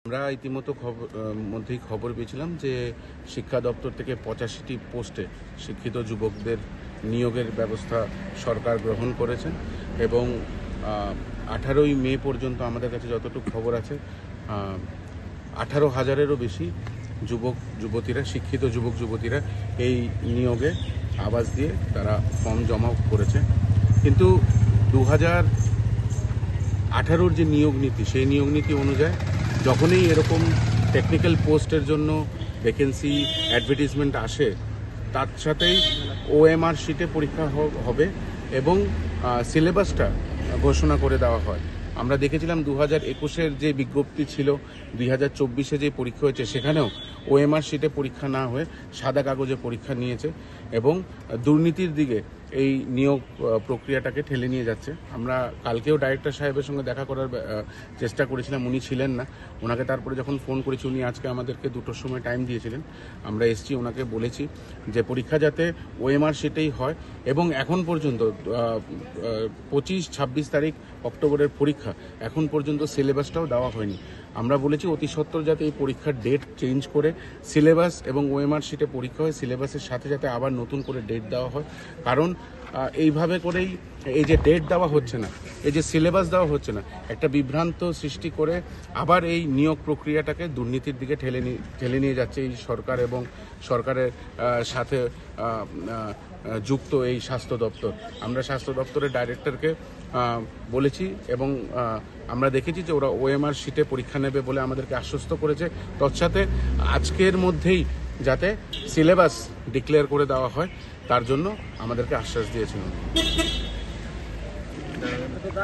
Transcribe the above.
আমরা মধ্যেই খবর পেয়েছিলাম যে শিক্ষা দপ্তর থেকে 85টি পোস্টে শিক্ষিত যুবকদের নিয়োগের ব্যবস্থা সরকার গ্রহণ করেছেন এবং 18ই মে পর্যন্ত আমাদের কাছে যতটুকু খবর আছে 18,000-এরও বেশি শিক্ষিত যুবক যুবতীরা এই নিয়োগে আবাস দিয়ে তারা ফর্ম জমা করেছে। কিন্তু 2018-র যে নিয়োগ নীতি, সেই নিয়োগ নীতি অনুযায়ী যখনই এরকম টেকনিক্যাল পোস্টের জন্য ভ্যাকেন্সি অ্যাডভার্টাইজমেন্ট আসে, তার সাথেই ওএমআর শিটে পরীক্ষা হবে এবং সিলেবাসটা ঘোষণা করে দেওয়া হয়। আমরা দেখেছিলাম 2021-এর যে বিজ্ঞপ্তি ছিল, 2024-এ যে পরীক্ষা হয়েছে, সেখানেও ওএমআর শিটে পরীক্ষা না হয়ে সাদা কাগজে পরীক্ষা নিয়েছে এবং দুর্নীতির দিকে এই নিয়োগ প্রক্রিয়াটাকে ঠেলে নিয়ে যাচ্ছে। আমরা কালকেও ডাইরেক্টর সাহেবের সঙ্গে দেখা করার চেষ্টা করেছিলাম, উনি ছিলেন না। ওনাকে তারপরে যখন ফোন করেছি, উনি আজকে আমাদেরকে 2টোর সময় টাইম দিয়েছিলেন। আমরা এসছি, ওনাকে বলেছি যে পরীক্ষা যাতে ওএমআর শিটেই হয় এবং এখন পর্যন্ত 25-26 তারিখ অক্টোবরের পরীক্ষা, এখন পর্যন্ত সিলেবাসটাও দেওয়া হয়নি। আমরা বলেছি অতি সত্বর যাতে এই পরীক্ষার ডেট চেঞ্জ করে সিলেবাস এবং ওএমআর শিটে পরীক্ষা হয়, সিলেবাসের সাথে যাতে আবার নতুন করে ডেট দেওয়া হয়। কারণ এইভাবে করেই এই যে ডেট দেওয়া হচ্ছে না, এই যে সিলেবাস দেওয়া হচ্ছে না, একটা বিভ্রান্ত সৃষ্টি করে আবার এই নিয়োগ প্রক্রিয়াটাকে দুর্নীতির দিকে ঠেলে নিয়ে যাচ্ছে এই সরকার এবং সরকারের সাথে যুক্ত এই স্বাস্থ্য দপ্তর। আমরা স্বাস্থ্য দপ্তরের ডাইরেক্টরকে বলেছি এবং আমরা দেখেছি যে ওরা ওএমআর শিটে পরীক্ষা নেবে বলে আমাদেরকে আশ্বস্ত করেছে। তৎসাথে আজকের মধ্যেই যাতে সিলেবাস ডিক্লেয়ার করে দেওয়া হয়, তার জন্য আমাদেরকে আশ্বাস দিয়েছিলেন।